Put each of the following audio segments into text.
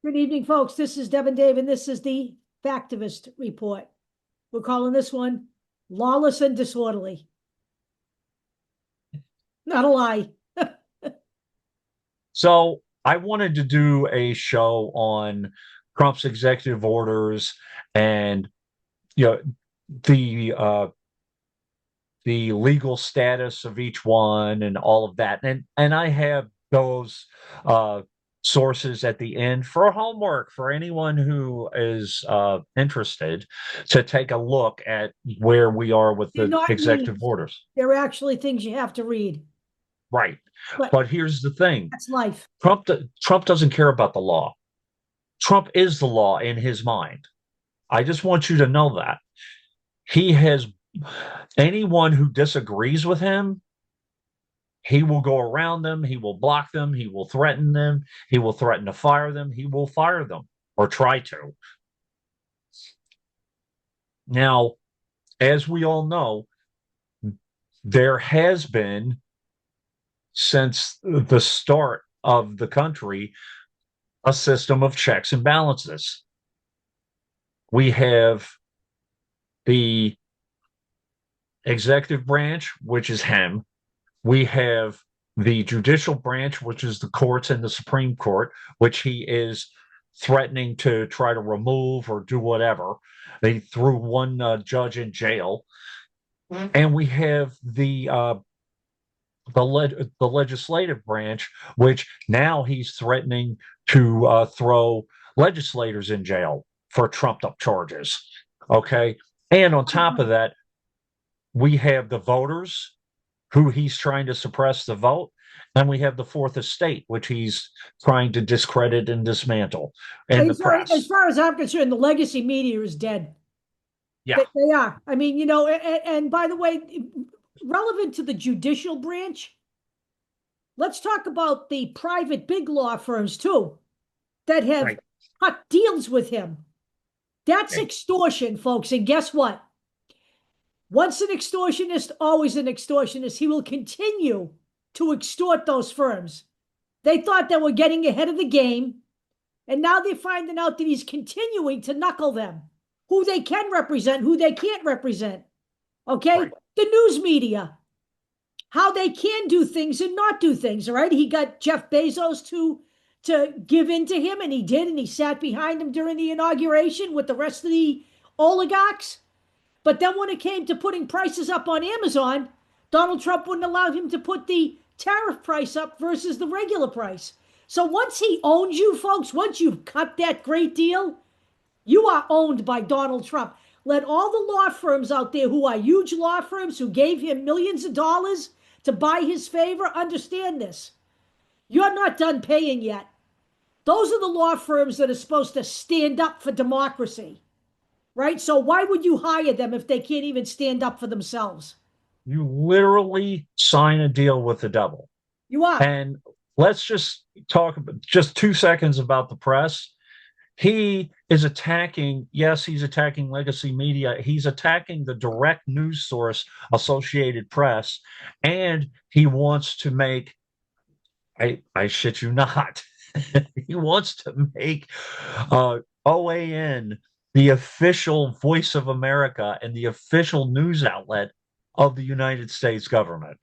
Good evening, folks. This is Deb and Dave, and this is the Factivist Report. We're calling this one Lawless and Disorderly. Not a lie. So I wanted to do a show on Trump's executive orders and you know the legal status of each one and all of that. And I have those uh sources at the end for homework for anyone who is interested to take a look at where we are with They're the not executive memes. orders. They're actually things you have to read. Right. But But here's the thing. that's life. Trump doesn't care about the law. Trump is the law in his mind. I just want you to know that. He has anyone who disagrees with him, he will go around them, he will block them, he will threaten them, he will threaten to fire them, he will fire them or try to. Now, as we all know, there has been since the start of the country a system of checks and balances. We have the executive branch, which is him. We have the judicial branch, which is the courts and the Supreme Court, which he is threatening to try to remove or do whatever. They threw one judge in jail, and we have the legislative branch, which now he's threatening to throw legislators in jail for trumped up charges. Okay, and on top of that, we have the voters who he's trying to suppress the vote. And we have the fourth estate, which he's trying to discredit and dismantle in the As press. far as I'm concerned, the legacy media is dead. Yeah, They are. I mean, and by the way, relevant to the judicial branch, let's talk about the private big law firms too that have right. cut deals with him. That's Okay. extortion, folks. And guess what? Once an extortionist, always an extortionist. He will continue to extort those firms. They thought they were getting ahead of the game, and now they're finding out that he's continuing to knuckle them. Who they can represent, who they can't represent. Okay? Right. The news media, how they can do things and not do things, all right? He got Jeff Bezos to give in to him, and he did, and he sat behind him during the inauguration with the rest of the oligarchs. But then when it came to putting prices up on Amazon, Donald Trump wouldn't allow him to put the tariff price up versus the regular price. So once he owns you, folks, once you've cut that great deal, you are owned by Donald Trump. Let all the law firms out there who are huge law firms who gave him millions of dollars to buy his favor understand this. You're not done paying yet. Those are the law firms that are supposed to stand up for democracy, right? So why would you hire them if they can't even stand up for themselves? You literally sign a deal with the devil. You are. And let's just talk about just 2 seconds about the press. He is attacking, yes, he's attacking legacy media. He's attacking the direct news source, Associated Press, and he wants to make, I shit you not, he wants to make OAN the official voice of America and the official news outlet of the United States government.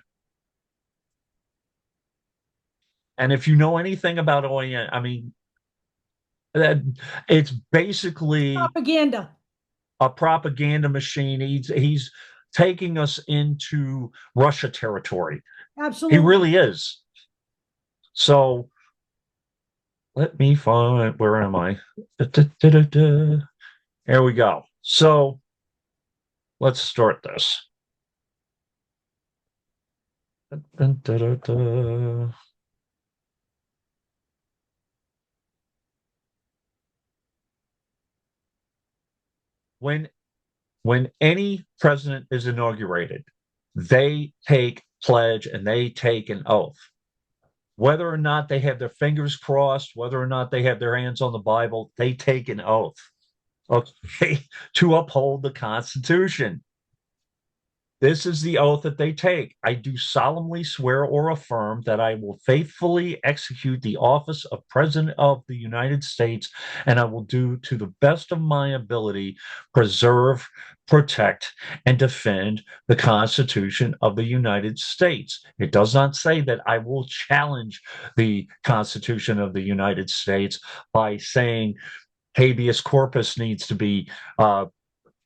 And if you know anything about OAN, I mean, that it's basically Propaganda. a propaganda machine. He's taking us into Russia territory. He Absolutely. really is. So let me find, where am I? There we go. So let's start this. When when any president is inaugurated, they take pledge and they take an oath. Whether or not they have their fingers crossed, whether or not they have their hands on the Bible, they take an oath, okay, to uphold the Constitution. This is the oath that they take. I do solemnly swear or affirm that I will faithfully execute the office of President of the United States, and I will do to the best of my ability preserve, protect, and defend the Constitution of the United States. It does not say that I will challenge the Constitution of the United States by saying habeas corpus needs to be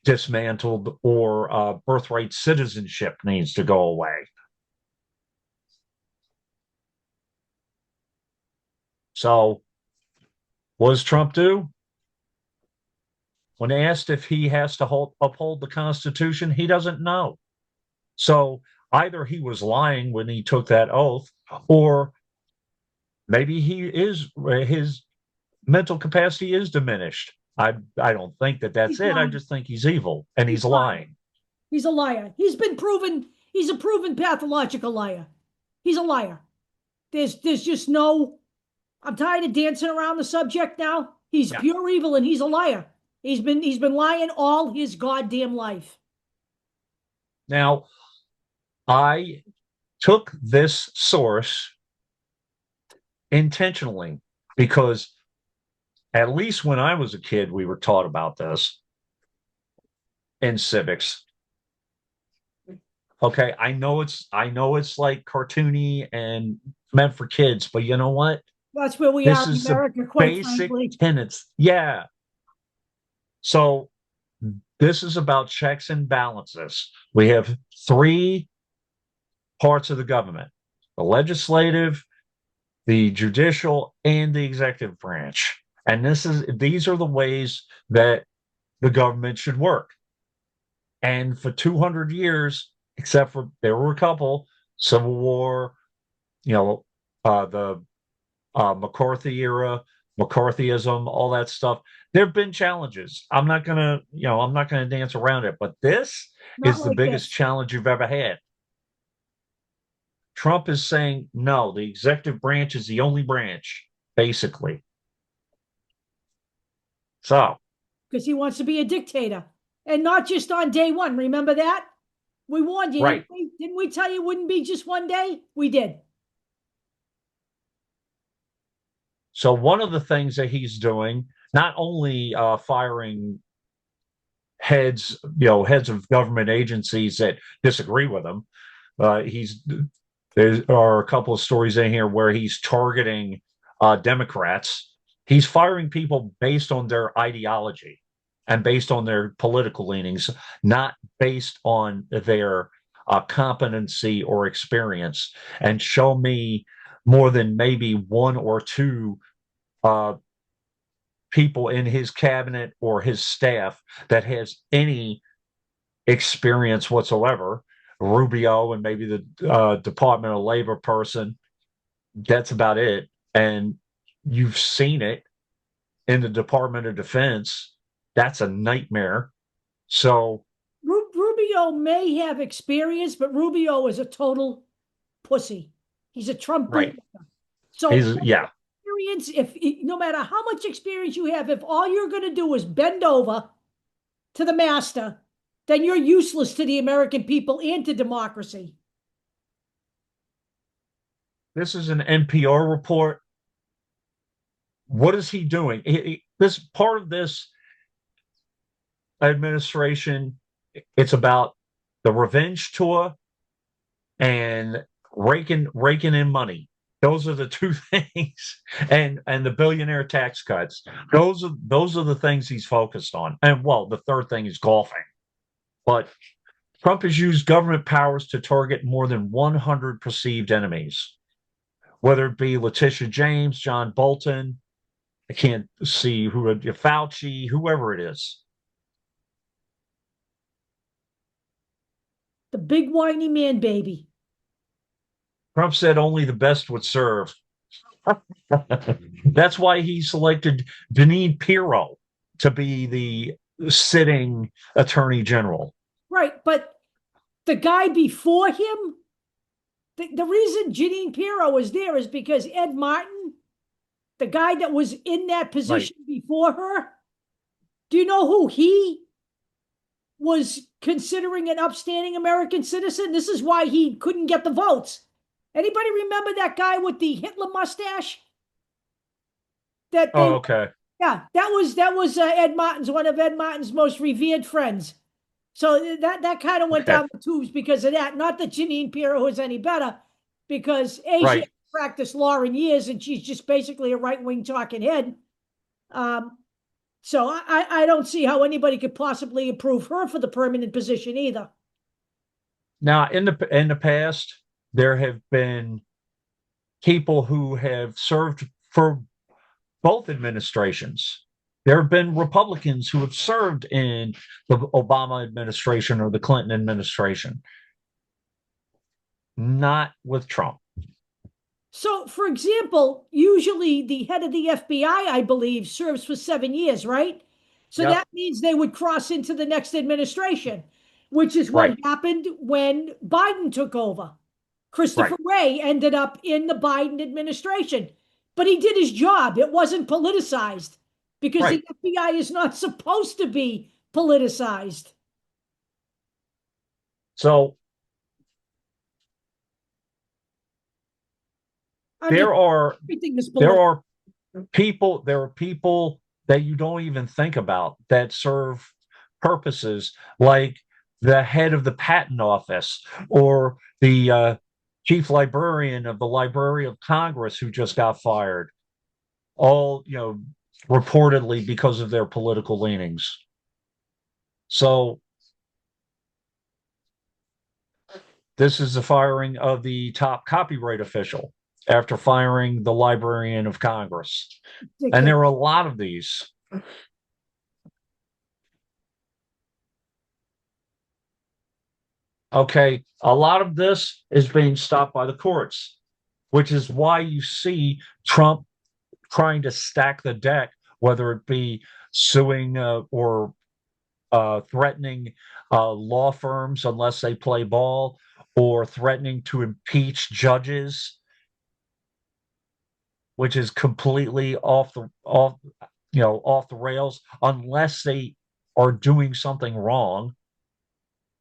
dismantled or birthright citizenship needs to go away. So, what does Trump do? When asked if he has to uphold the Constitution, he doesn't know. So, either he was lying when he took that oath, or maybe his mental capacity is diminished. I don't think that that's He's it. I lying. just think he's evil and He's he's lying. lying. He's a liar. He's been proven. He's a proven pathological liar. He's a liar. There's just no. I'm tired of dancing around the subject now. He's Yeah. pure evil and he's a liar. He's been lying all his goddamn life. Now, I took this source intentionally because at least when I was a kid, we were taught about this in civics. Okay, I know it's like cartoony and meant for kids, but you know what? That's where we are This in is the America, quite basic frankly. tenets. Yeah. So this is about checks and balances. We have three parts of the government: the legislative, the judicial, and the executive branch. And these are the ways that the government should work. And for 200 years, except for there were a couple, Civil War, you know, the McCarthy era, McCarthyism, all that stuff. There have been challenges. I'm not gonna dance around it. But this Not is the like biggest this. challenge you've ever had. Trump is saying no. The executive branch is the only branch, basically. So Because he wants to be a dictator. And not just on day one. Remember that? We warned you, didn't right. we? Didn't we tell you it wouldn't be just one day? We did. So one of the things that he's doing, not only firing heads of government agencies that disagree with him, he's there are a couple of stories in here where he's targeting Democrats. He's firing people based on their ideology and based on their political leanings, not based on their competency or experience. And show me more than maybe one or two uh, people in his cabinet or his staff that has any experience whatsoever. Rubio and maybe the Department of Labor person. That's about it. And you've seen it in the Department of Defense. That's a nightmare. So, Rubio may have experience, but Rubio is a total pussy. He's a Trump right. bootlicker. So Yeah. experience, if no matter how much experience you have, if all you're going to do is bend over to the master, then you're useless to the American people and to democracy. This is an NPR report. What is he doing? This part of this administration, it's about the revenge tour and raking in money. Those are the two things, and the billionaire tax cuts. Those are the things he's focused on. And well, the third thing is golfing. But Trump has used government powers to target more than 100 perceived enemies, whether it be Letitia James, John Bolton. I can't see who, Fauci, whoever it is. The big whiny man baby. Trump said only the best would serve. That's why he selected Denise Pirro to be the sitting attorney general. Right, but the guy before him, the reason Jeanine Pirro is there is because Ed Martin, the guy that was in that Right. position before her, do you know who he was considering an upstanding American citizen. This is why he couldn't get the votes. Anybody remember that guy with the Hitler mustache? That they, Oh, okay. yeah, that was Ed Martin's, one of Ed Martin's most revered friends. So that kind of went Okay. down the tubes because of that. Not that Janine Pirro is any better, because A, she Right. hasn't practiced law in years and she's just basically a right-wing talking head. Um, so I don't see how anybody could possibly approve her for the permanent position either. Now, in the past, there have been people who have served for both administrations. There have been Republicans who have served in the Obama administration or the Clinton administration, not with Trump. So, for example, usually the head of the FBI, I believe, serves for 7 years, right? So Yep. that means they would cross into the next administration, which is what Right. happened when Biden took over. Right. Christopher Wray ended up in the Biden administration, but he did his job. It wasn't politicized because Right. the FBI is not supposed to be politicized. So I mean, there are everything is there political. are people that you don't even think about that serve purposes like the head of the patent office or the chief librarian of the Library of Congress who just got fired, all reportedly because of their political leanings. So this is the firing of the top copyright official after firing the librarian of Congress. And there are a lot of these. Okay, a lot of this is being stopped by the courts, which is why you see Trump trying to stack the deck, whether it be suing or threatening law firms unless they play ball, or threatening to impeach judges, which is completely off the rails unless they are doing something wrong,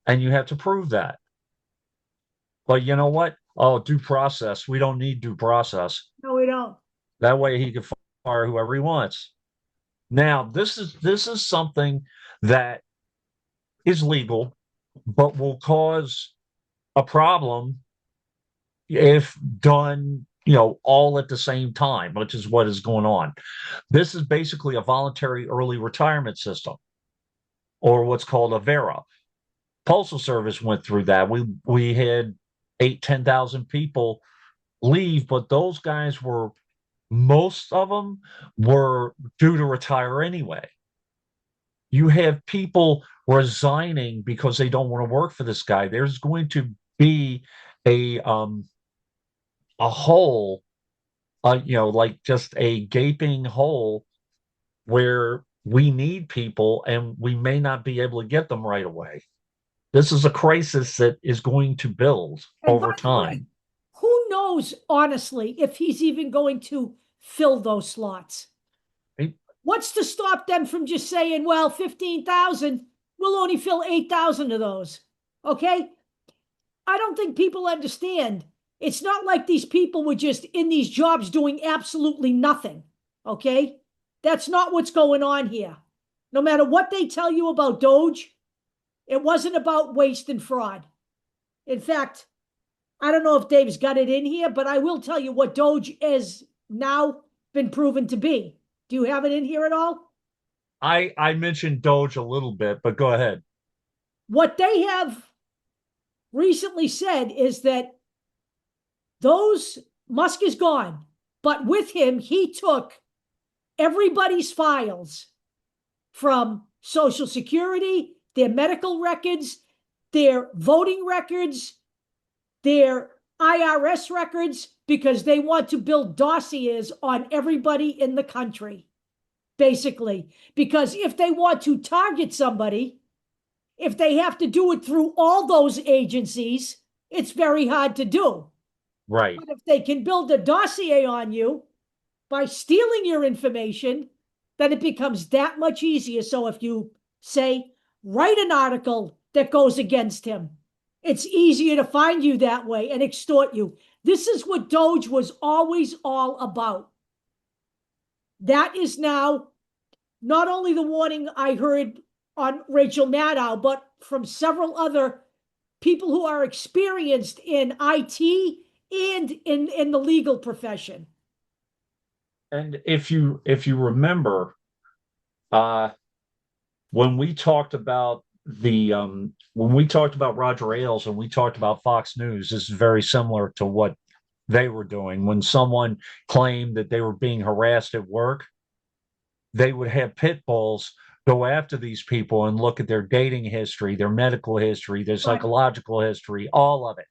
and you have to prove that. But you know what? Oh, due process. We don't need due process. No, we don't. That way he can fire whoever he wants. Now, this is something that is legal, but will cause a problem if done, all at the same time, which is what is going on. This is basically a voluntary early retirement system, or what's called a VERA. Postal Service went through that. We had 10,000 people leave, but those guys were, most of them were due to retire anyway. You have people resigning because they don't want to work for this guy. There's going to be a hole, like just a gaping hole where we need people and we may not be able to get them right away. This is a crisis that is going to build And by over the way, time. who knows, honestly, if he's even going to fill those slots? What's to stop them from just saying, well, 15,000, we'll only fill 8,000 of those? Okay? I don't think people understand. It's not like these people were just in these jobs doing absolutely nothing. Okay? That's not what's going on here. No matter what they tell you about Doge, it wasn't about waste and fraud. In fact, I don't know if Dave's got it in here, but I will tell you what Doge has now been proven to be. Do you have it in here at all? I mentioned Doge a little bit, but go ahead. What they have recently said is that Musk is gone, but with him, he took everybody's files from Social Security, their medical records, their voting records, their IRS records, because they want to build dossiers on everybody in the country, basically. Because if they want to target somebody, if they have to do it through all those agencies, it's very hard to do. Right. But if they can build a dossier on you by stealing your information, then it becomes that much easier. So if you say, write an article that goes against him. It's easier to find you that way and extort you. This is what Doge was always all about. That is now not only the warning I heard on Rachel Maddow, but from several other people who are experienced in IT and in the legal profession. And if you remember, uh, when we talked about when we talked about Roger Ailes and we talked about Fox News, this is very similar to what they were doing. When someone claimed that they were being harassed at work, they would have pit bulls go after these people and look at their dating history, their medical history, their psychological history, all of it.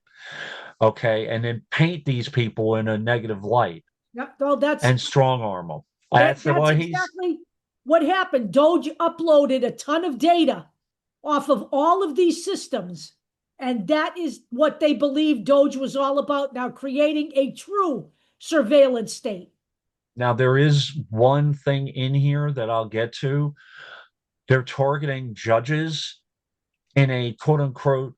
Okay. And then paint these people in a negative light. Yeah, well, And strong arm them. that's exactly what happened. Doge uploaded a ton of data off of all of these systems. And that is what they believe Doge was all about now, creating a true surveillance state. Now, there is one thing in here that I'll get to. They're targeting judges in a quote unquote,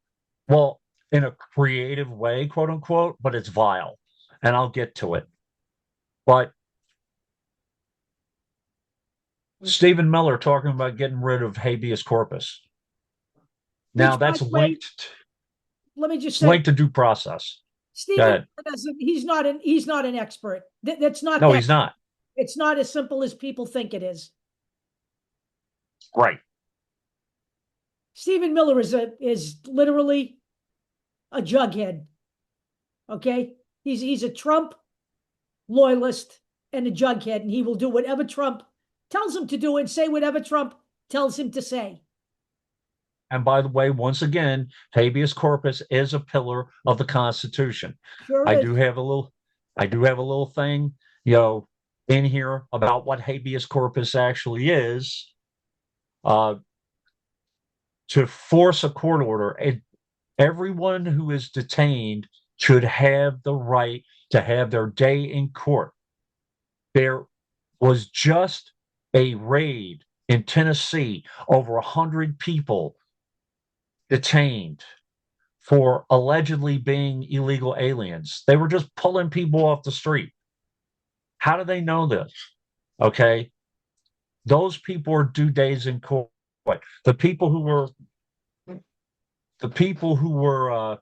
well, in a creative way, quote unquote, but it's vile. And I'll get to it. But Stephen Miller talking about getting rid of habeas corpus. Now, that's linked. Let me just say, linked to due process. Stephen doesn't. He's not an expert. That's not. No, he's not. It's not as simple as people think it is. Right. Stephen Miller is literally a jughead. Okay, he's a Trump loyalist and a jughead, and he will do whatever Trump tells him to do and say whatever Trump tells him to say. And by the way, once again, habeas corpus is a pillar of the Constitution. Sure I is. do have a little thing, in here about what habeas corpus actually is. To force a court order, everyone who is detained should have the right to have their day in court. There was just a raid in Tennessee, over 100 people detained for allegedly being illegal aliens. They were just pulling people off the street. How do they know this? Okay. Those people are due days in court. The people who were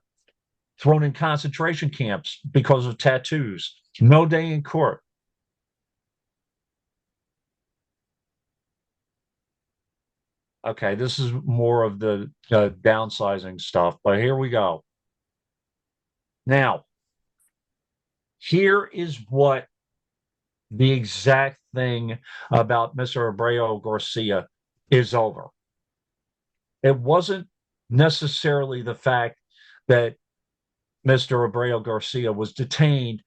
thrown in concentration camps because of tattoos, no day in court. Okay, this is more of the downsizing stuff, but here we go. Now, here is what the exact thing about Mr. Abreu Garcia is over. It wasn't necessarily the fact that Mr. Abreu Garcia was detained.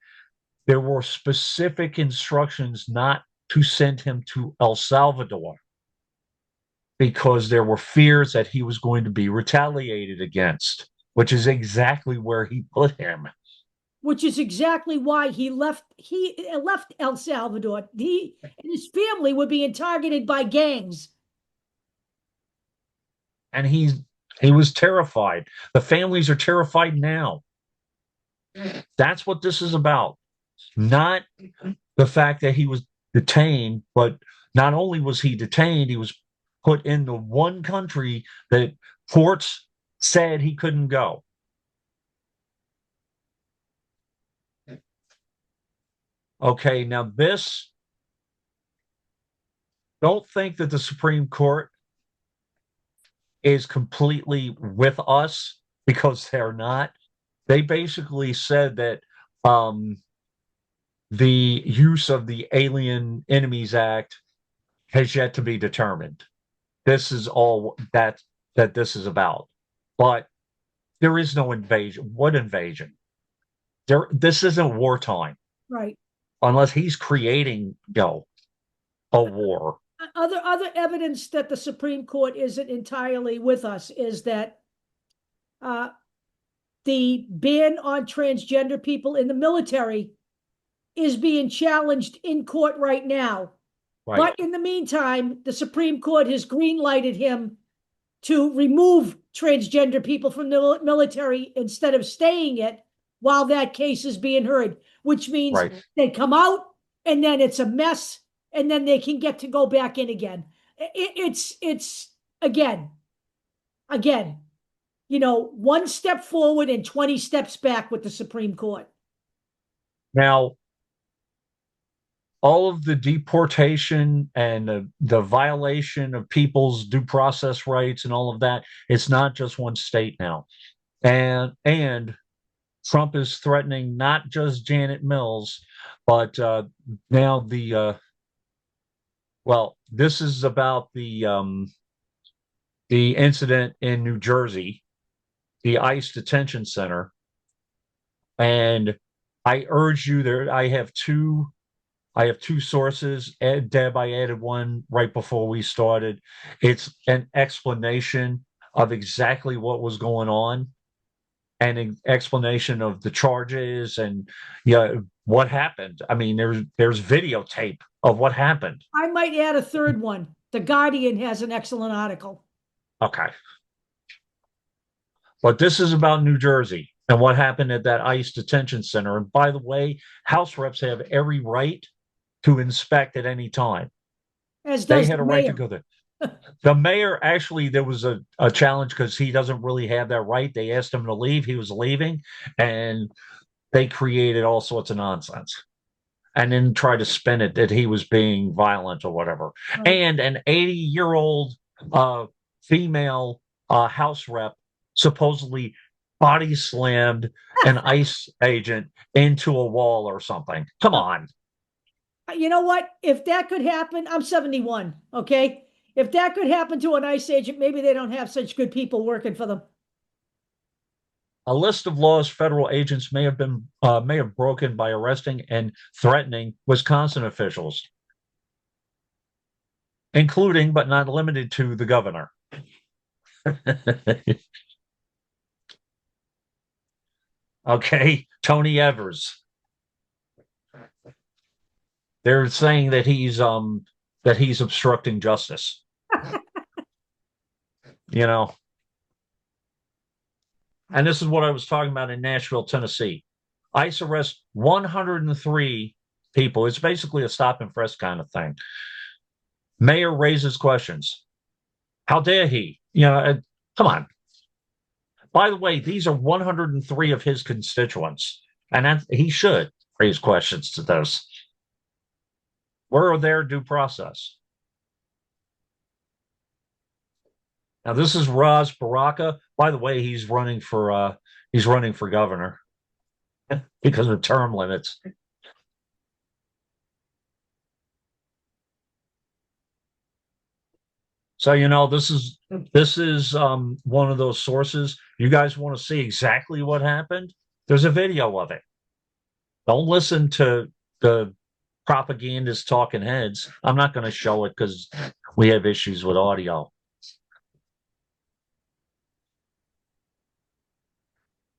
There were specific instructions not to send him to El Salvador because there were fears that he was going to be retaliated against, which is exactly where he put him. Which is exactly why he left El Salvador. He and his family were being targeted by gangs. And he was terrified. The families are terrified now. That's what this is about. Not the fact that he was detained, but not only was he detained, he was put into one country that courts said he couldn't go. Okay, now don't think that the Supreme Court is completely with us, because they're not. They basically said that the use of the Alien Enemies Act has yet to be determined. This is all that this is about. But there is no invasion. What invasion? This isn't wartime. Right. Unless he's creating, a war. Other evidence that the Supreme Court isn't entirely with us is that the ban on transgender people in the military is being challenged in court right now. Right. But in the meantime, the Supreme Court has green-lighted him to remove transgender people from the military instead of staying it while that case is being heard, which means Right. they come out and then it's a mess and then they can get to go back in again. It's again, again, one step forward and 20 steps back with the Supreme Court. Now, all of the deportation and the violation of people's due process rights and all of that, it's not just one state now. And Trump is threatening not just Janet Mills, but now this is about the incident in New Jersey, the ICE detention center. And I urge you there, I have two sources. Deb, I added one right before we started. It's an explanation of exactly what was going on and an explanation of the charges and what happened. I mean, there's videotape of what happened. I might add a third one. The Guardian has an excellent article. Okay. But this is about New Jersey and what happened at that ICE detention center. And by the way, House reps have every right to inspect at any time. As They does had the a right mayor. to go there. The mayor, actually, there was a challenge because he doesn't really have that right. They asked him to leave. He was leaving, and they created all sorts of nonsense and then tried to spin it that he was being violent or whatever. Right. And an 80-year-old female House rep supposedly body slammed an ICE agent into a wall or something. Come on. You know what? If that could happen, I'm 71, okay? If that could happen to an ICE agent, maybe they don't have such good people working for them. A list of laws federal agents may have broken by arresting and threatening Wisconsin officials, including but not limited to the governor. Okay, Tony Evers. They're saying that he's obstructing justice. And this is what I was talking about in Nashville, Tennessee. ICE arrests 103 people. It's basically a stop and frisk kind of thing. Mayor raises questions. How dare he? Come on. By the way, these are 103 of his constituents, and he should raise questions to those. Where are their due process? Now, this is Raz Baraka. By the way, he's running for governor because of term limits. So this is one of those sources. You guys want to see exactly what happened? There's a video of it. Don't listen to the propagandist talking heads. I'm not going to show it because we have issues with audio.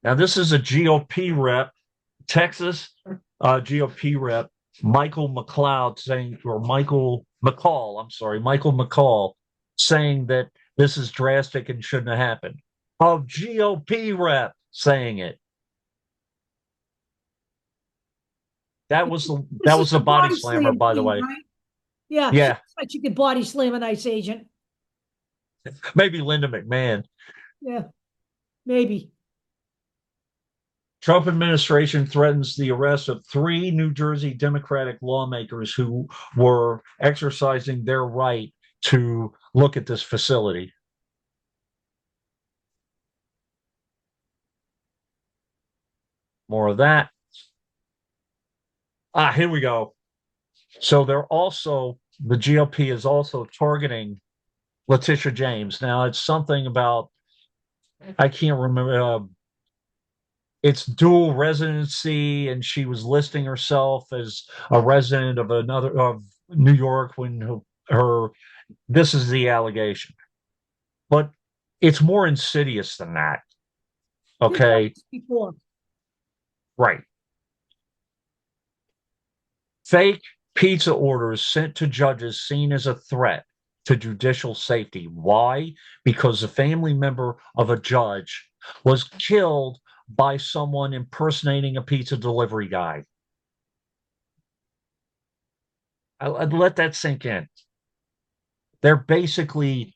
Now, this is a GOP rep, Texas GOP rep, Michael McCall, saying that this is drastic and shouldn't have happened. A GOP rep saying it. That was the body slammer, by the way. Right? Yeah. Yeah. Like you could body slam an ICE agent. Maybe Linda McMahon. Yeah, maybe. Trump administration threatens the arrest of 3 New Jersey Democratic lawmakers who were exercising their right to look at this facility. More of that. Here we go. So the GOP is also targeting Letitia James. Now, it's something about, I can't remember, it's dual residency, and she was listing herself as a resident of New York when this is the allegation. But it's more insidious than that. Okay. Before. Right. Fake pizza orders sent to judges seen as a threat. to judicial safety. Why? Because a family member of a judge was killed by someone impersonating a pizza delivery guy. I'd let that sink in. They're basically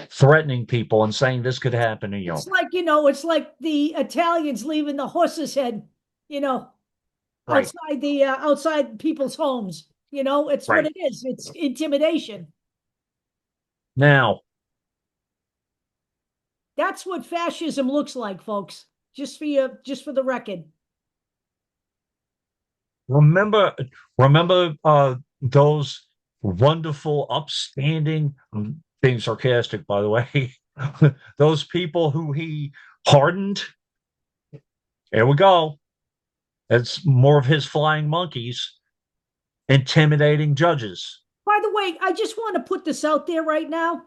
threatening people and saying this could happen to you. It's like, it's like the Italians leaving the horse's head, you know, Right, outside people's homes. It's what right. it is. It's intimidation. Now, That's what fascism looks like, folks. Just for the record. remember, remember those wonderful, upstanding, I'm being sarcastic, by the way, those people who he pardoned. Here we go. It's more of his flying monkeys intimidating judges. By the way, I just want to put this out there right now.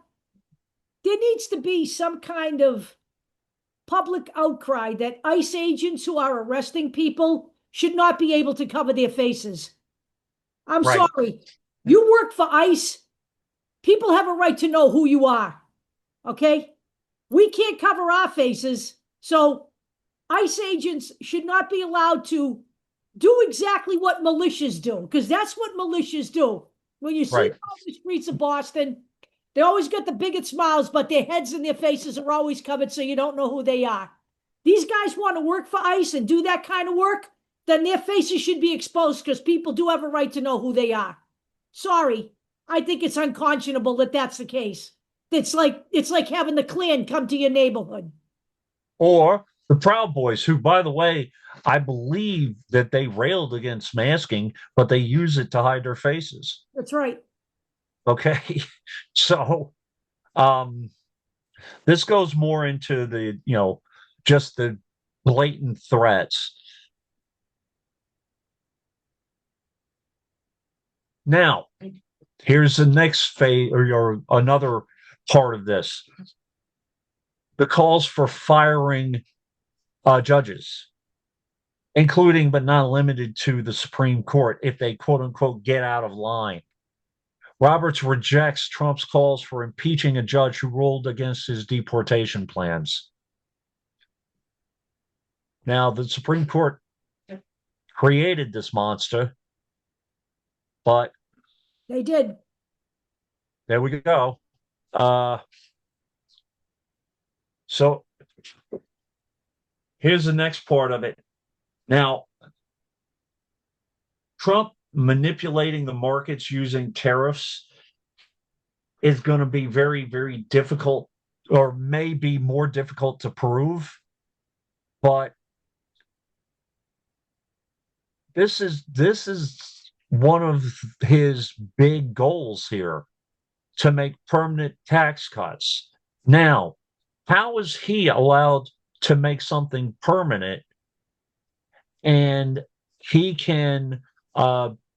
There needs to be some kind of public outcry that ICE agents who are arresting people should not be able to cover their faces. I'm Right, sorry. You work for ICE. People have a right to know who you are. Okay? We can't cover our faces. So ICE agents should not be allowed to do exactly what militias do, because that's what militias do. When you see right. them on the streets of Boston, they always got the biggest smiles, but their heads and their faces are always covered so you don't know who they are. These guys want to work for ICE and do that kind of work, then their faces should be exposed because people do have a right to know who they are. Sorry, I think it's unconscionable that that's the case. It's like having the Klan come to your neighborhood. Or the Proud Boys, who, by the way, I believe that they railed against masking, but they use it to hide their faces. That's right. Okay. So um this goes more into the, just the blatant threats. Now, here's the next phase or another part of this. The calls for firing judges, including but not limited to the Supreme Court, if they quote unquote get out of line. Roberts rejects Trump's calls for impeaching a judge who ruled against his deportation plans. Now, the Supreme Court created this monster, but They did. there we go. Uh, so here's the next part of it. Now, Trump manipulating the markets using tariffs is going to be very, very difficult, or may be more difficult to prove. But this is one of his big goals here, to make permanent tax cuts. Now, how is he allowed to make something permanent and he can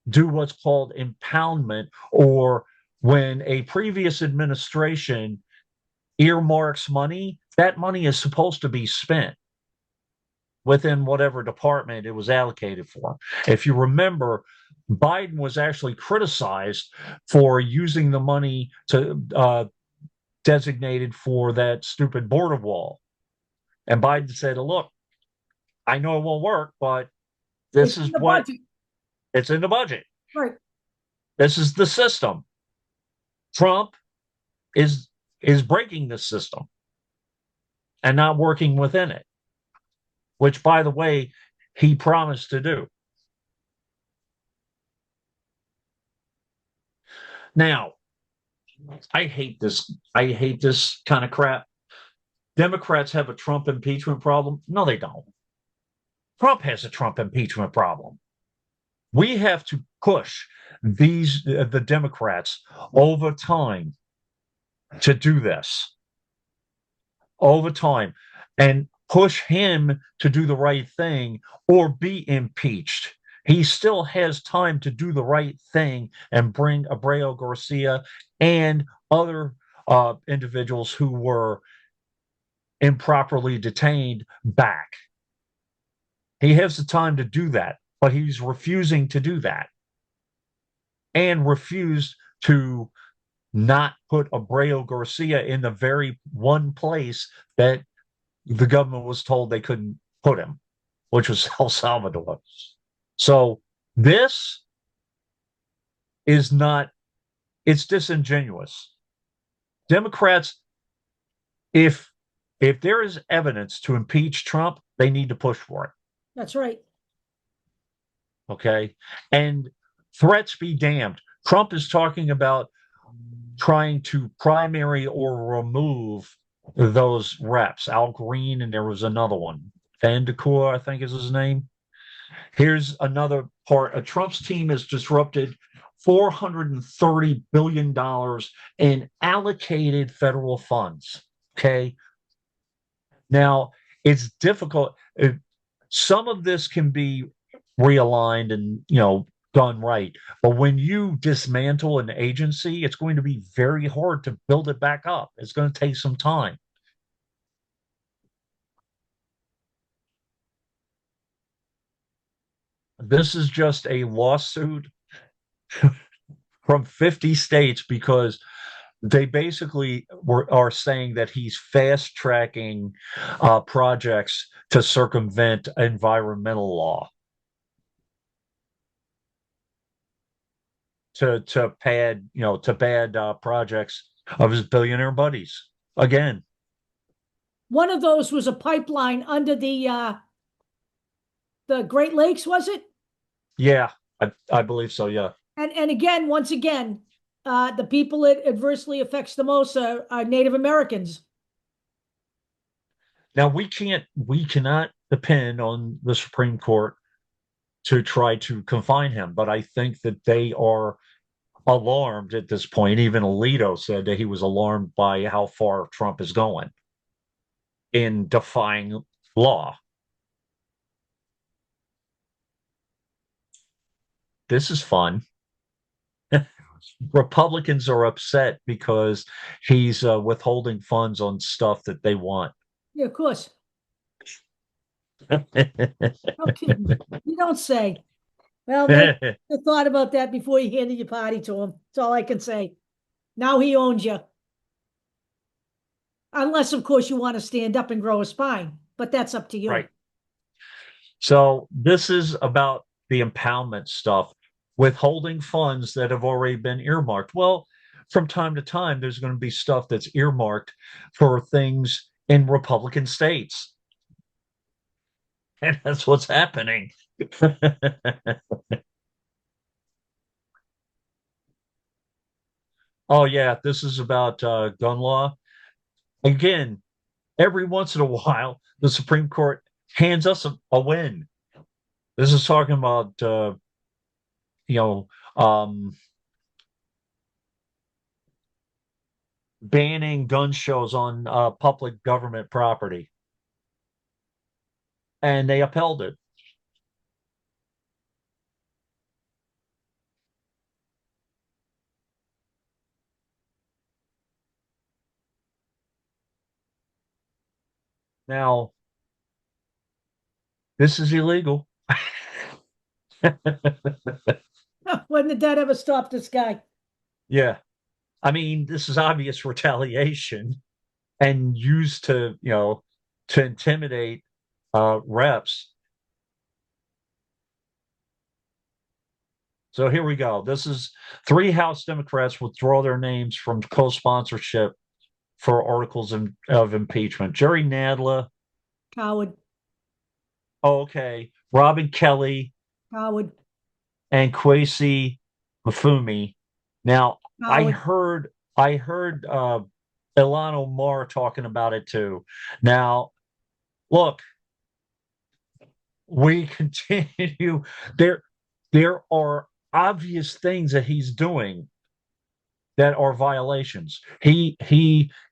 do what's called impoundment, or when a previous administration earmarks money, that money is supposed to be spent within whatever department it was allocated for. If you remember, Biden was actually criticized for using the money to designated for that stupid border wall. And Biden said, look, I know it won't work, but this It's in is the what budget. it's in the budget. Right. This is the system. Trump is breaking this system and not working within it, which, by the way, he promised to do. Now, I hate this. I hate this kind of crap. Democrats have a Trump impeachment problem. No, they don't. Trump has a Trump impeachment problem. We have to push the Democrats over time to do this, over time, and push him to do the right thing or be impeached. He still has time to do the right thing and bring Abreu Garcia and other individuals who were improperly detained back. He has the time to do that, but he's refusing to do that, and refused to not put Abreu Garcia in the very one place that the government was told they couldn't put him, which was El Salvador. So this is not, it's disingenuous. Democrats, if there is evidence to impeach Trump, they need to push for it. That's right. Okay. And threats be damned. Trump is talking about trying to primary or remove those reps, Al Green, and there was another one, Van de Koor, I think is his name. Here's another part. Trump's team has disrupted $430 billion in allocated federal funds. Okay. Now, it's difficult. Some of this can be realigned and, done right. But when you dismantle an agency, it's going to be very hard to build it back up. It's going to take some time. This is just a lawsuit from 50 states because they basically are saying that he's fast tracking projects to circumvent environmental law, to pad projects of his billionaire buddies. Again, One of those was a pipeline under the Great Lakes, was it? yeah, I believe so. Yeah. And again, once again, the people it adversely affects the most are Native Americans. Now we cannot depend on the Supreme Court to try to confine him, but I think that they are alarmed at this point. Even Alito said that he was alarmed by how far Trump is going in defying law. This is fun. Republicans are upset because he's withholding funds on stuff that they want. Yeah, of course. Okay. You don't say. Well, maybe you thought about that before you handed your party to him. That's all I can say. Now he owns you. Unless, of course, you want to stand up and grow a spine, but that's up to you. Right. So this is about the impoundment stuff, withholding funds that have already been earmarked. Well, from time to time, there's going to be stuff that's earmarked for things in Republican states. And that's what's happening. Oh, yeah, this is about gun law. Again, every once in a while, the Supreme Court hands us a win. This is talking about, you know, um, banning gun shows on public government property, and they upheld it. Now, this is illegal. When did that ever stop this guy? Yeah. I mean, this is obvious retaliation and used to intimidate reps. So here we go. This is three House Democrats withdraw their names from co-sponsorship for articles of impeachment. Jerry Nadler. Coward. Oh, okay. Robin Kelly Coward. and Kwesi Mafumi. Now, I Coward. heard I heard Ilhan Omar talking about it too. Now, look, we continue. There are obvious things that he's doing that are violations. He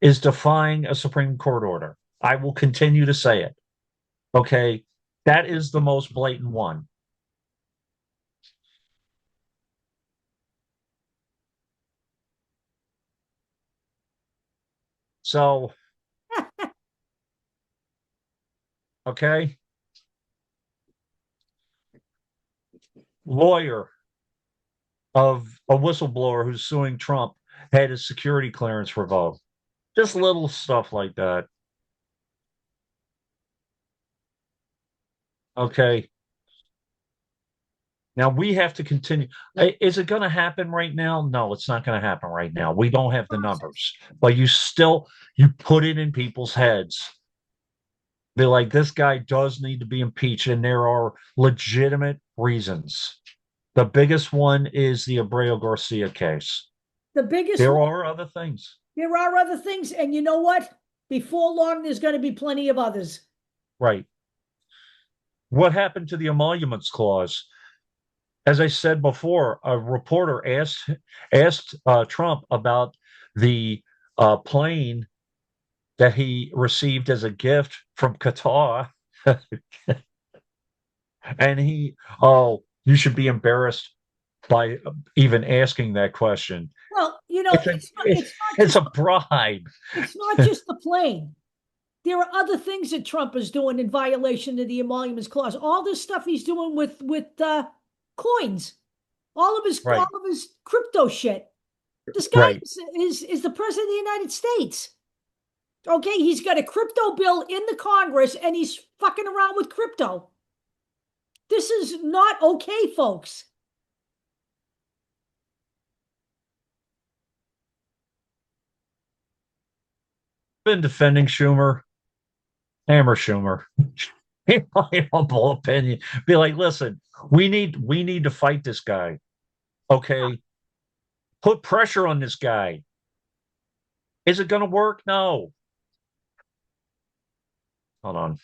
is defying a Supreme Court order. I will continue to say it. Okay, that is the most blatant one. So, okay, lawyer of a whistleblower who's suing Trump had his security clearance revoked. Just little stuff like that. Okay. Now we have to continue. Is it going to happen right now? No, it's not going to happen right now. We don't have the numbers, but you put it in people's heads. Be like, this guy does need to be impeached, and there are legitimate reasons. The biggest one is the Abreu Garcia case. The biggest There one, are other things. there are other things, and you know what? Before long, there's going to be plenty of others. Right. What happened to the emoluments clause? As I said before, a reporter asked Trump about the plane that he received as a gift from Qatar, and oh, you should be embarrassed by even asking that question. Well, It's a it's a bribe. it's not just the plane. There are other things that Trump is doing in violation of the emoluments clause. All this stuff he's doing with coins, all Right, of his crypto shit. This guy right. is the president of the United States. Okay, he's got a crypto bill in the Congress and he's fucking around with crypto. This is not okay, folks. Been defending Schumer, hammer Schumer. In my humble opinion, be like, listen, we need to fight this guy. Okay, put pressure on this guy. Is it going to work? No. Hold on.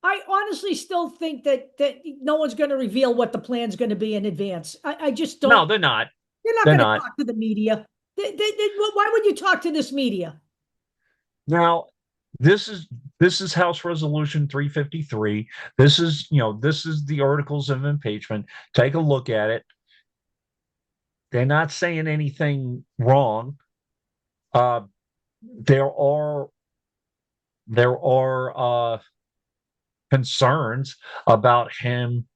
I honestly still think that no one's going to reveal what the plan's going to be in advance. I just don't. No, they're not. They're not They're going to not. talk to the media. Why would you talk to this media? Now, this is this is House Resolution 353. This is the articles of impeachment. Take a look at it. They're not saying anything wrong. Uh, there are concerns about him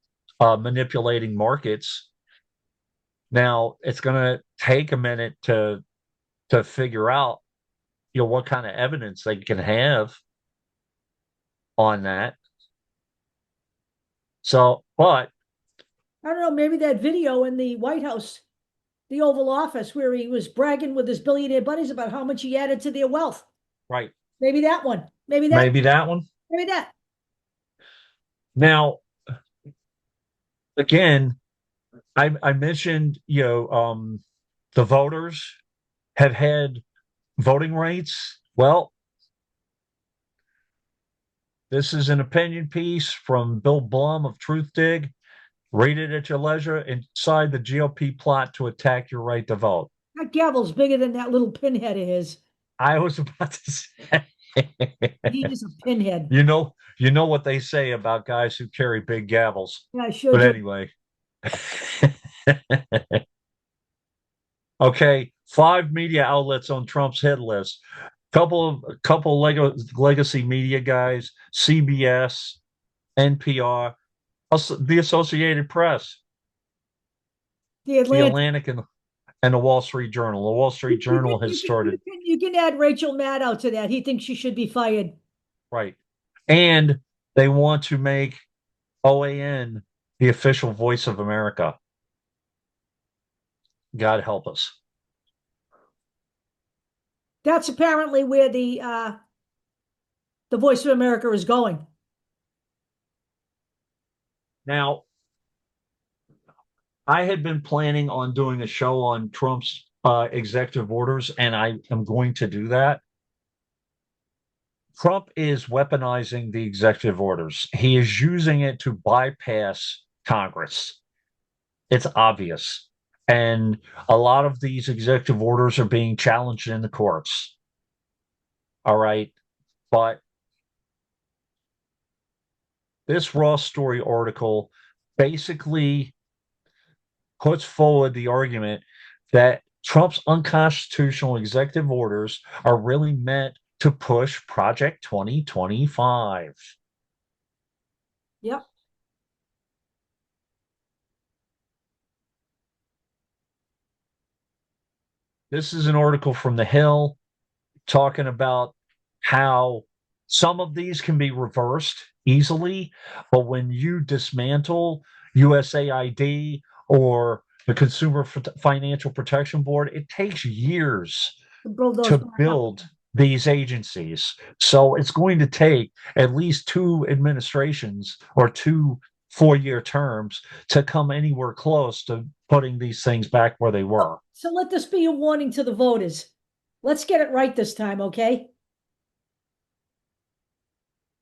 manipulating markets. Now, it's going to take a minute to figure out, what kind of evidence they can have on that. So, but I don't know. Maybe that video in the White House, the Oval Office, where he was bragging with his billionaire buddies about how much he added to their wealth. right, Maybe that one. Maybe that. maybe that one. Maybe that. Now, again, I mentioned, the voters have had voting rights. Well, this is an opinion piece from Bill Blum of Truthdig. Read it at your leisure inside the GOP plot to attack your right to vote. That gavel's bigger than that little pinhead of his. I was about to say, He is a pinhead. you know what they say about guys who carry big gavels. Yeah, I sure But do. anyway, okay, 5 media outlets on Trump's hit list. Couple legacy media guys: CBS, NPR, the Associated Press, The the Atlantic. Atlantic, and the Wall Street Journal. The Wall Street Journal has started. You can add Rachel Maddow to that. He thinks she should be fired. Right. And they want to make OAN the official voice of America. God help us. That's apparently where the Voice of America is going. Now, I had been planning on doing a show on Trump's executive orders, and I am going to do that. Trump is weaponizing the executive orders. He is using it to bypass Congress. It's obvious. And a lot of these executive orders are being challenged in the courts. All right. But this Raw Story article basically puts forward the argument that Trump's unconstitutional executive orders are really meant to push Project 2025. Yep. This is an article from The Hill talking about how some of these can be reversed easily, but when you dismantle USAID or the Consumer Financial Protection Board, it takes years To build those to back up. build these agencies. So it's going to take at least two administrations or two 4-year terms to come anywhere close to putting these things back where they were. So let this be a warning to the voters. Let's get it right this time, okay?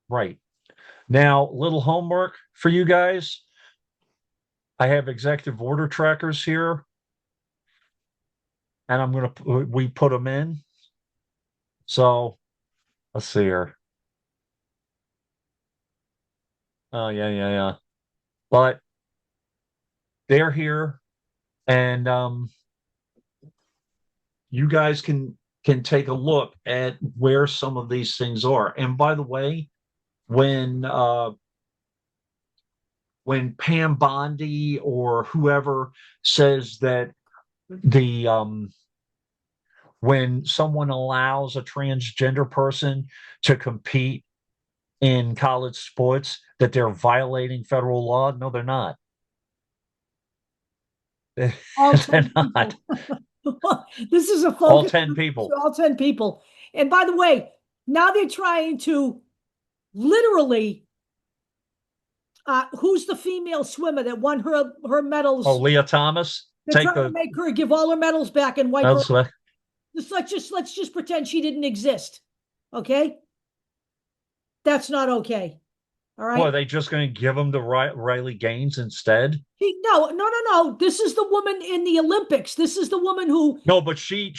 Right. Now, little homework for you guys. I have executive order trackers here, and we put them in. So let's see here. Oh, yeah, yeah, yeah. But they're here, and you guys can take a look at where some of these things are. And by the way, when uh, when Pam Bondi or whoever says that the when someone allows a transgender person to compete in college sports, that they're violating federal law. No, they're not. All They're 10 not. people. This is a All focus 10 to people. all 10 people. And by the way, now they're trying to literally, who's the female swimmer that won her Oh, medals? Leah Thomas, They're take trying to the make her give all her medals back and wipe her. elsewhere. Let's just pretend she didn't exist. Okay? That's not okay. All Well, are right. they just going to give them to Riley Gaines instead? No, no, no, no. This is the woman in the Olympics. This is the woman who, No, but she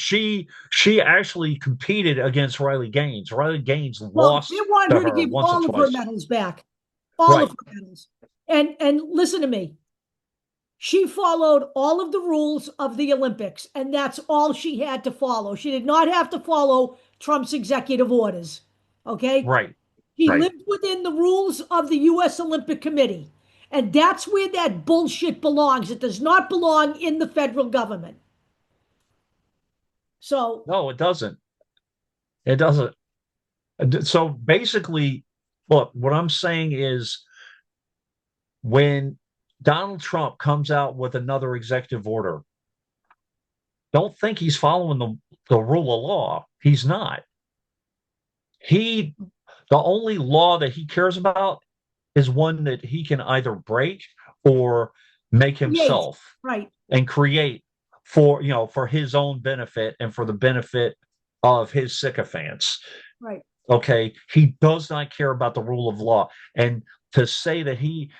actually competed against Riley Gaines. Riley Gaines well, they lost want to her to her give once or all of her twice. medals back. All of Right, her medals. And listen to me. She followed all of the rules of the Olympics, and that's all she had to follow. She did not have to follow Trump's executive orders. Okay? right, She right. lived within the rules of the US Olympic Committee. And that's where that bullshit belongs. It does not belong in the federal government. So, No, it doesn't. It doesn't. So basically, look, what I'm saying is when Donald Trump comes out with another executive order, don't think he's following the rule of law. He's not. He the only law that he cares about is one that he can either break or make create. himself Right, and create for his own benefit and for the benefit of his sycophants. right. Okay, he does not care about the rule of law, and to say that he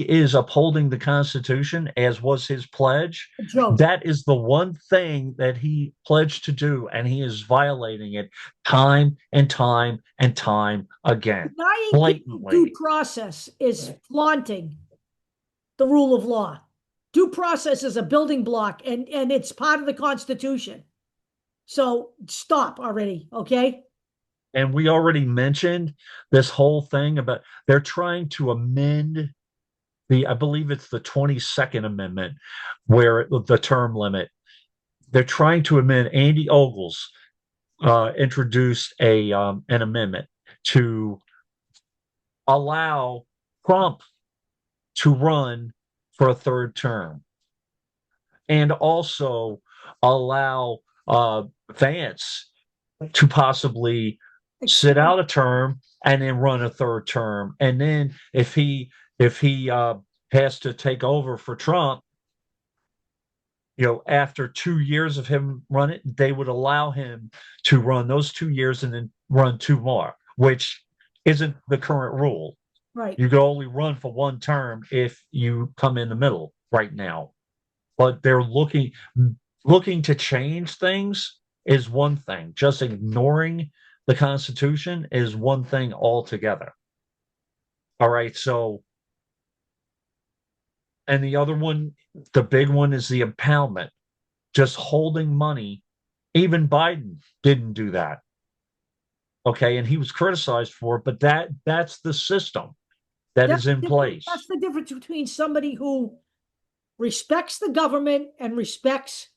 is upholding the Constitution as was his pledge, A joke. that is the one thing that he pledged to do, and he is violating it time and time and time again, Denying people due blatantly. process is flaunting the rule of law. Due process is a building block and it's part of the Constitution. So stop already, okay? And we already mentioned this whole thing about they're trying to amend I believe it's the 22nd Amendment, where the term limit, they're trying to amend. Andy Ogles introduced an amendment to allow Trump to run for a third term and also allow Vance to possibly sit Extend. out a term and then run a third term. And then if he has to take over for Trump, after 2 years of him running, they would allow him to run those 2 years and then run two more, which isn't the current rule. Right. You can only run for one term if you come in the middle right now. But they're looking to change things is one thing. Just ignoring the Constitution is one thing altogether. All right, so and the other one, the big one is the impoundment, just holding money. Even Biden didn't do that. Okay, and he was criticized for it, but that's the system that is in That's place. the difference between somebody who respects the government and respects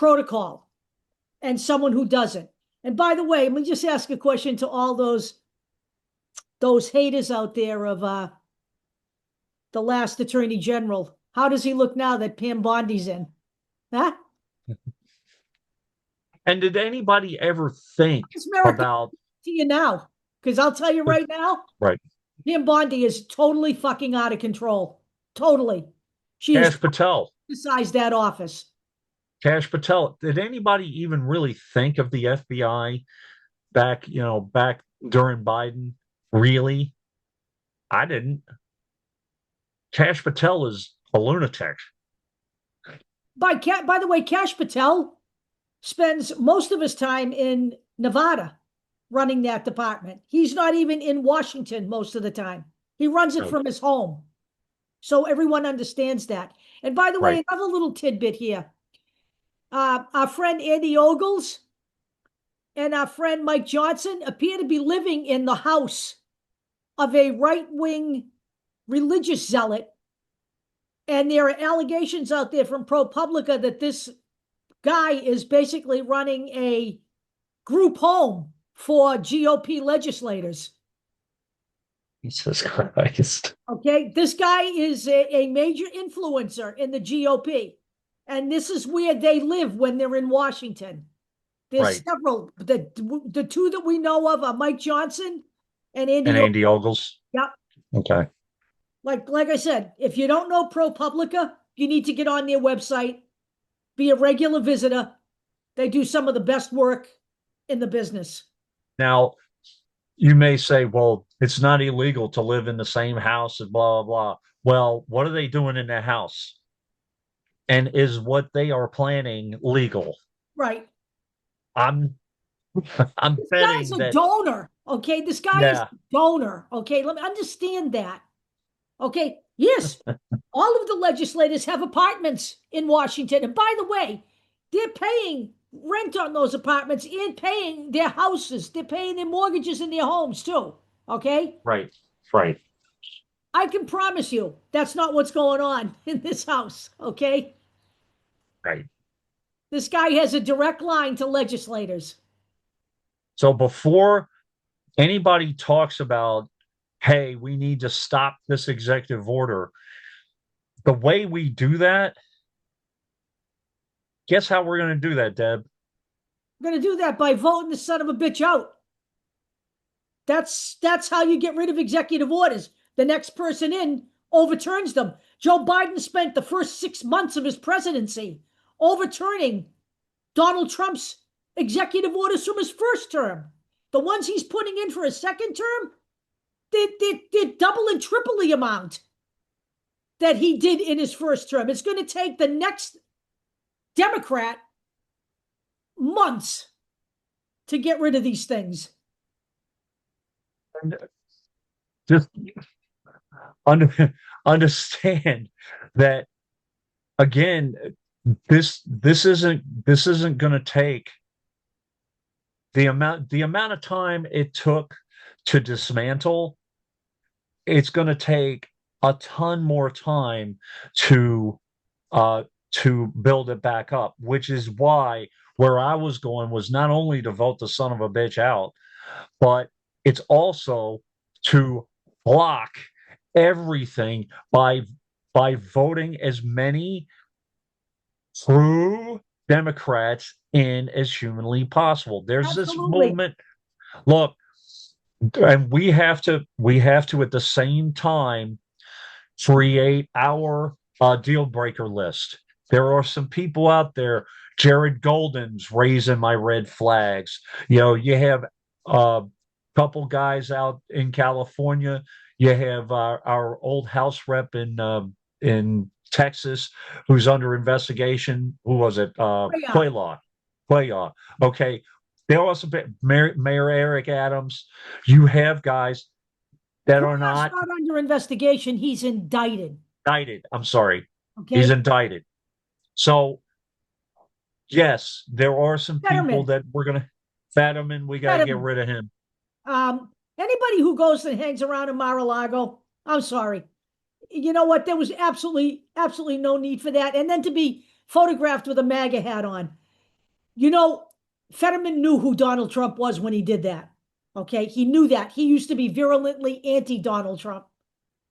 protocol and someone who doesn't. And by the way, let me just ask a question to all those haters out there of the last attorney general. How does he look now that Pam Bondi's in? Huh? And did anybody ever think about to you now? Because I'll tell you right now, right? Pam Bondi is totally fucking out of control. Totally. She has Cash Patel. criticized that office. Cash Patel. Did anybody even really think of the FBI back during Biden? Really? I didn't. Cash Patel is a lunatic. By the way, Cash Patel spends most of his time in Nevada running that department. He's not even in Washington most of the time. He runs it from his home. So everyone understands that. And by the way, another little tidbit here. Our friend Andy Ogles and our friend Mike Johnson appear to be living in the house of a right-wing religious zealot. And there are allegations out there from ProPublica that this guy is basically running a group home for GOP legislators. Jesus Christ. Okay, this guy is a major influencer in the GOP. And this is where they live when they're in Washington. There's several. The two that we know of are Mike Johnson and Andy Ogles. Yep. Okay. Like I said, if you don't know ProPublica, you need to get on their website, be a regular visitor. They do some of the best work in the business. Now, you may say, well, it's not illegal to live in the same house and blah, blah, blah. Well, what are they doing in that house? And is what they are planning legal? Right. I'm this betting guy's a donor. Okay. This guy is a donor. Okay. Let me understand that. Okay. Yes. All of the legislators have apartments in Washington. And by the way, they're paying rent on those apartments and paying their houses. They're paying their mortgages in their homes too. Okay. Right. I can promise you that's not what's going on in this house. Okay. Right. This guy has a direct line to legislators. So before anybody talks about, hey, we need to stop this executive order, the way we do that, guess how we're going to do that, Deb? We're going to do that by voting the son of a bitch out. That's how you get rid of executive orders. The next person in overturns them. Joe Biden spent the first 6 months of his presidency overturning Donald Trump's executive orders from his first term. The ones he's putting in for his second term, they're double and triple the amount that he did in his first term. It's going to take the next Democrat months to get rid of these things. And just understand that, again, this isn't going to take the amount of time it took to dismantle. It's going to take a ton more time to build it back up, which is why where I was going was not only to vote the son of a bitch out, but it's also to block everything by voting as many true Democrats in as humanly possible. There's this movement. Look, and we have to at the same time create our deal breaker list. There are some people out there. Jared Golden's raising my red flags. You have a couple guys out in California. You have our old House rep in Texas who's under investigation. Who was it? Quaylaw. Okay. There was Mayor Eric Adams. You have guys that are not under investigation. He's indicted. I'm sorry. Okay. He's indicted. So, yes, there are some people that we're going to Fetterman. We got to get rid of him. Anybody who goes and hangs around in Mar-a-Lago, I'm sorry. You know what? There was absolutely no need for that. And then to be photographed with a MAGA hat on. You know, Fetterman knew who Donald Trump was when he did that. Okay. He knew that. He used to be virulently anti Donald Trump.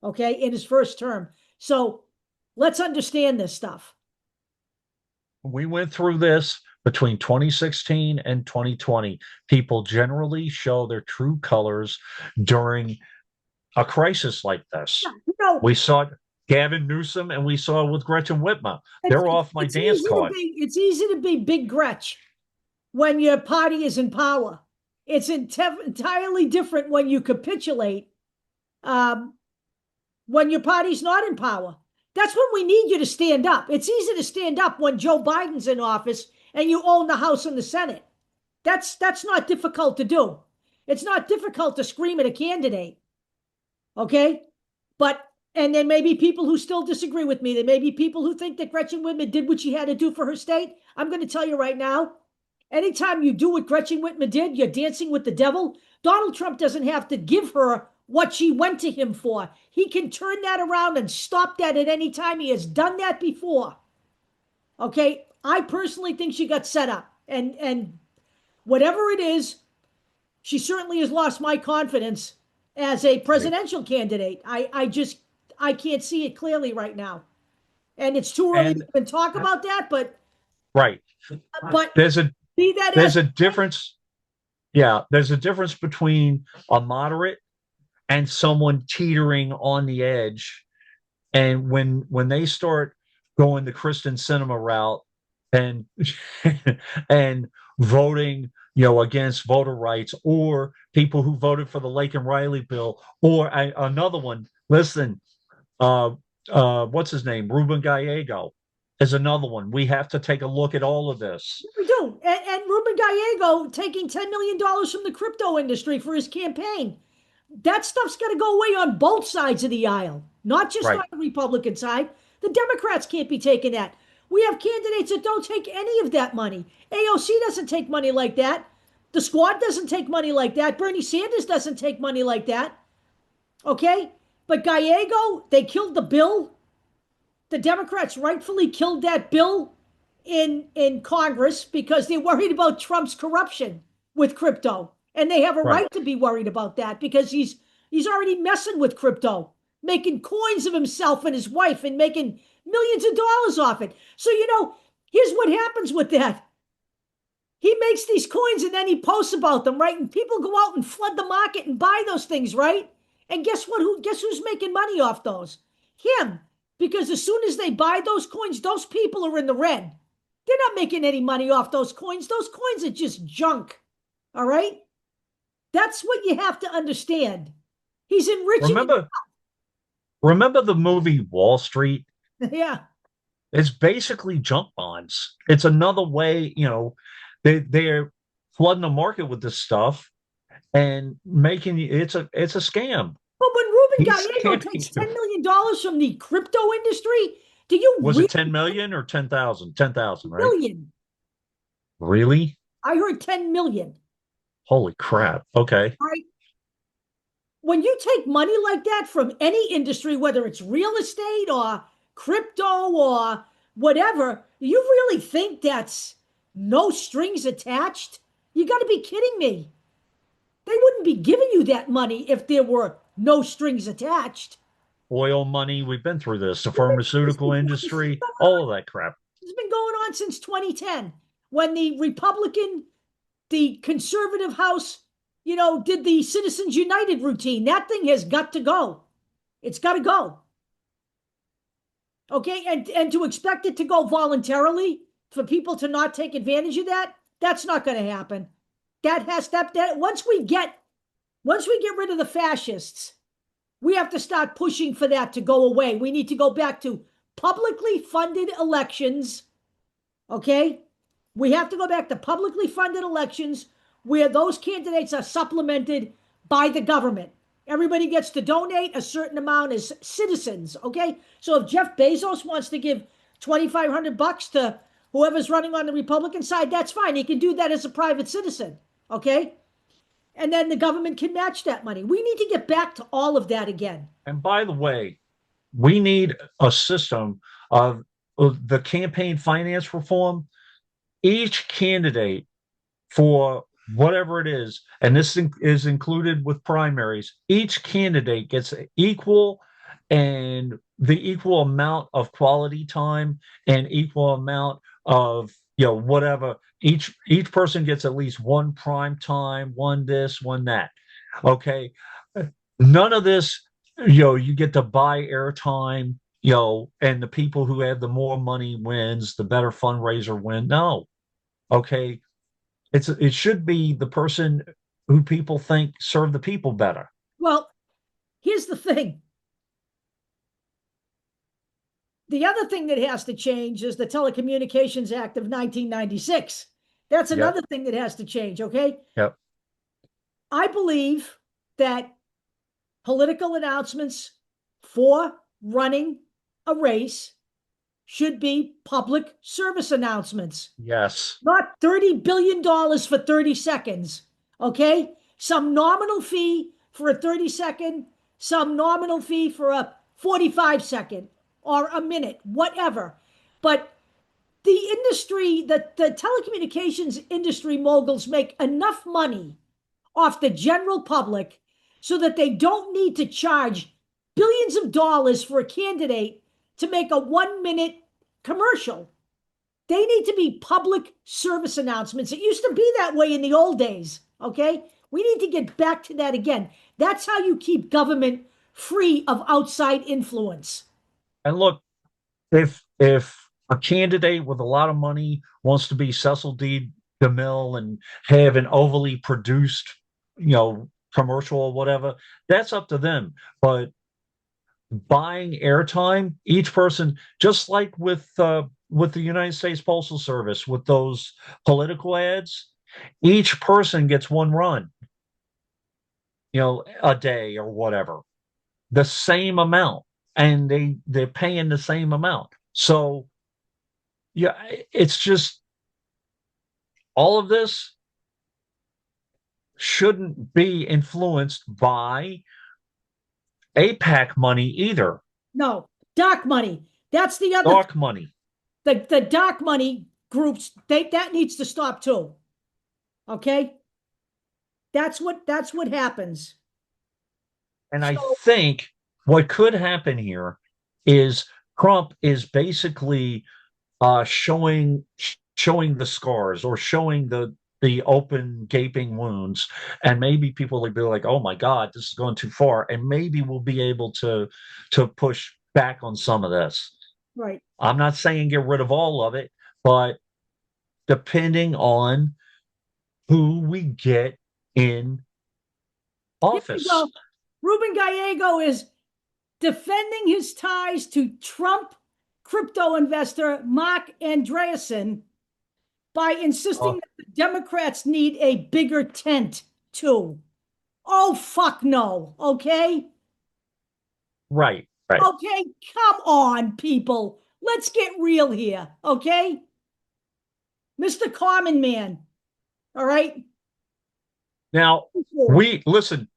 Okay. In his first term. So let's understand this stuff. We went through this between 2016 and 2020. People generally show their true colors during a crisis like this. You know, We saw it, Gavin Newsom, and we saw it with Gretchen Whitmer. They're off my dance card. it's easy to be Big Gretch when your party is in power. It's entirely different when you capitulate um, when your party's not in power. That's when we need you to stand up. It's easy to stand up when Joe Biden's in office and you own the House and the Senate. That's not difficult to do. It's not difficult to scream at a candidate. Okay? But and there may be people who still disagree with me. There may be people who think that Gretchen Whitmer did what she had to do for her state. I'm going to tell you right now, anytime you do what Gretchen Whitmer did, you're dancing with the devil. Donald Trump doesn't have to give her what she went to him for. He can turn that around and stop that at any time. He has done that before. Okay? I personally think she got set up. And whatever it is, she certainly has lost my confidence as a presidential candidate. I can't see it clearly right now. And it's too early And to even talk about that, right, but there's a be that there's as a difference. Yeah, there's a difference between a moderate and someone teetering on the edge. And when they start going the Kristen Cinema route and and voting, against voter rights, or people who voted for the Lake and Riley bill, or another one. Listen, uh, what's his name? Ruben Gallego is another one. We have to take a look at all of this. we do. And Ruben Gallego taking $10 million from the crypto industry for his campaign. That stuff's got to go away on both sides of the aisle, not just on Right, the Republican side. The Democrats can't be taking that. We have candidates that don't take any of that money. AOC doesn't take money like that. The squad doesn't take money like that. Bernie Sanders doesn't take money like that. Okay? But Gallego, they killed the bill. The Democrats rightfully killed that bill in Congress because they're worried about Trump's corruption with crypto. And they have a right. right to be worried about that because he's already messing with crypto, making coins of himself and his wife and making millions of dollars off it. So here's what happens with that. He makes these coins and then he posts about them, right? And people go out and flood the market and buy those things, right? And guess what? Guess who's making money off those? Him. Because as soon as they buy those coins, those people are in the red. They're not making any money off those coins. Those coins are just junk. All right? That's what you have to understand. He's enriching. Remember, remember the movie Wall Street? Yeah. It's basically junk bonds. It's another way, they're flooding the market with this stuff and making it's a scam. But when Ruben He's Gallego takes scamming $10 million from the crypto industry, do you Was really it 10 million or 10,000? 10,000, right? million? Really? I heard 10 million. Holy crap. Okay. Right? When you take money like that from any industry, whether it's real estate or crypto or whatever, you really think that's no strings attached? You got to be kidding me. They wouldn't be giving you that money if there were no strings attached. Oil money, we've been through this. The This pharmaceutical industry, all of that crap. has been going on since 2010 when the conservative House, did the Citizens United routine. That thing has got to go. It's got to go. Okay, and to expect it to go voluntarily for people to not take advantage of that, that's not going to happen. That once we get rid of the fascists, we have to start pushing for that to go away. We need to go back to publicly funded elections. Okay? We have to go back to publicly funded elections where those candidates are supplemented by the government. Everybody gets to donate a certain amount as citizens, okay? So if Jeff Bezos wants to give $2,500 to whoever's running on the Republican side, that's fine. He can do that as a private citizen, okay? And then the government can match that money. We need to get back to all of that again. And by the way, we need a system of the campaign finance reform. each candidate for whatever it is, and this is included with primaries, each candidate gets equal and the equal amount of quality time and equal amount of whatever. Each person gets at least one prime time, one this, one that. Okay. None of this, you get to buy airtime, and the people who have the more money wins, the better fundraiser win. No. Okay. It should be the person who people think serve the people better. Well, here's the thing. The other thing that has to change is the Telecommunications Act of 1996. That's Yep. another thing that has to change, okay? Yep. I believe that political announcements for running a race should be public service announcements, Yes. not $30 billion for 30 seconds. Okay. Some nominal fee for a 30-second, some nominal fee for a 45-second or a minute, whatever. But the industry, the telecommunications industry moguls make enough money off the general public so that they don't need to charge billions of dollars for a candidate to make a 1 minute commercial. They need to be public service announcements. It used to be that way in the old days. Okay. We need to get back to that again. That's how you keep government free of outside influence. And look, if a candidate with a lot of money wants to be Cecil D. DeMille and have an overly produced, commercial or whatever, that's up to them. But buying airtime, each person, just like with the United States Postal Service, with those political ads, each person gets one run, a day or whatever, the same amount, and they're paying the same amount. So yeah, it's just all of this shouldn't be influenced by APAC money either. No, dark money. That's the other Dark money. the dark money groups, that needs to stop too. Okay? That's what happens. And I So think what could happen here is Trump is basically showing the scars or showing the open gaping wounds, and maybe people will be like, oh my god, this is going too far, and maybe we'll be able to push back on some of this. right. I'm not saying get rid of all of it, but depending on who we get in Here we office. go. Ruben Gallego is defending his ties to Trump crypto investor Mark Andreessen by insisting Oh, that the Democrats need a bigger tent too. Oh, fuck no. Okay. right, right. Okay. Come on, people. Let's get real here. Okay. Mr. Common Man. All right. Now, we listen,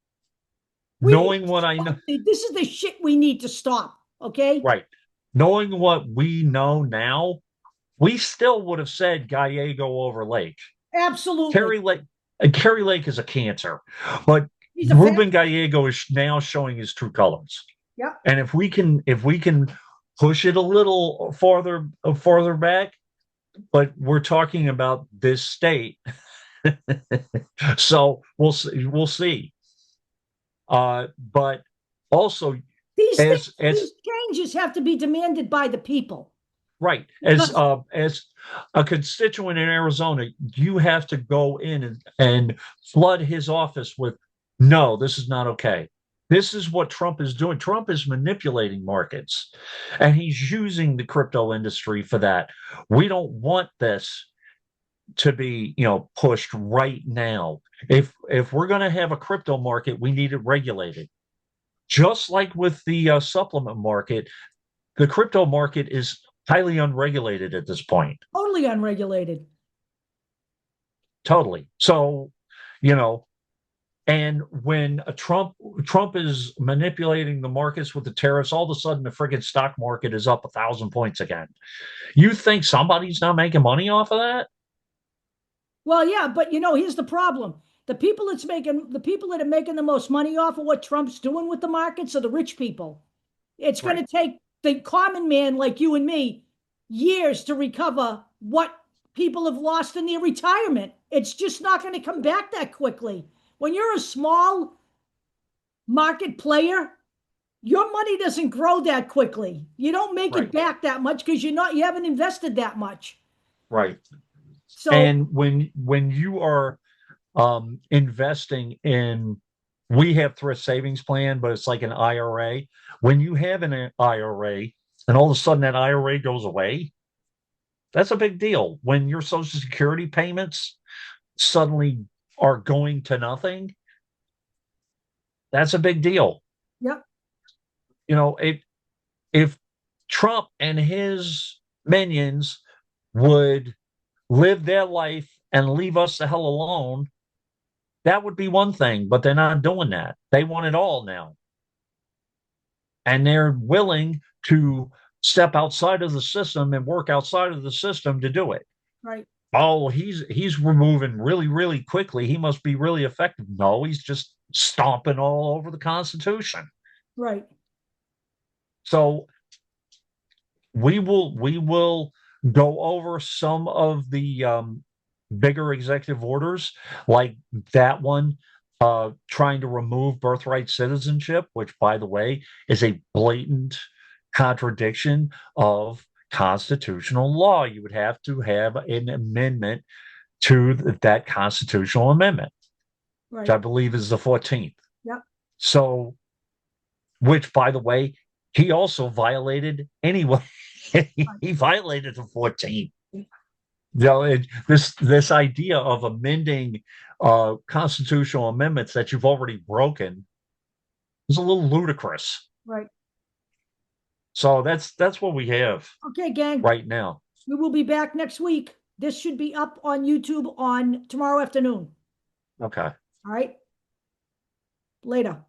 We need knowing what I know, this is the shit we need to stop. Okay. right, knowing what we know now, we still would have said Gallego over Lake. Absolutely. Kerry Lake, Kerry Lake is a cancer, but He's a Ruben fan. Gallego is now showing his true colors. Yeah. And if we can push it a little farther back, but we're talking about this state, so we'll see. But also These things, as these changes have to be demanded by the people. right Because as a constituent in Arizona, you have to go in and flood his office with, no, this is not okay. This is what Trump is doing. Trump is manipulating markets, and he's using the crypto industry for that. We don't want this to be, pushed right now. If we're going to have a crypto market, we need it regulated. Just like with the supplement market, the crypto market is highly unregulated at this point. totally unregulated. Totally. So, you know, and when Trump is manipulating the markets with the tariffs, all of a sudden the friggin' stock market is up 1,000 points again. You think somebody's not making money off of that? Well, yeah, but here's the problem. The people that are making the most money off of what Trump's doing with the markets are the rich people. It's going Right. to take the common man like you and me years to recover what people have lost in their retirement. It's just not going to come back that quickly. When you're a small market player, your money doesn't grow that quickly. You don't make it Right. back that much because you haven't invested that much. Right. So, And when you are investing in, we have thrift savings plan, but it's like an IRA. When you have an IRA and all of a sudden that IRA goes away, that's a big deal. When your Social Security payments suddenly are going to nothing, that's a big deal. yep, You know, if Trump and his minions would live their life and leave us the hell alone, that would be one thing, but they're not doing that. They want it all now. And they're willing to step outside of the system and work outside of the system to do it. right, Oh, he's removing really, really quickly. He must be really effective. No, he's just stomping all over the Constitution. right, So we will go over some of the bigger executive orders, like that one trying to remove birthright citizenship, which, by the way, is a blatant contradiction of constitutional law. You would have to have an amendment to that constitutional amendment, which I right, believe is the 14th. yep, So, which, by the way, he also violated anyway. right, He violated the 14th. This idea of amending constitutional amendments that you've already broken is a little ludicrous. right. So that's what we have Okay, gang, right now. we will be back next week. This should be up on YouTube on tomorrow afternoon. Okay. All right, later.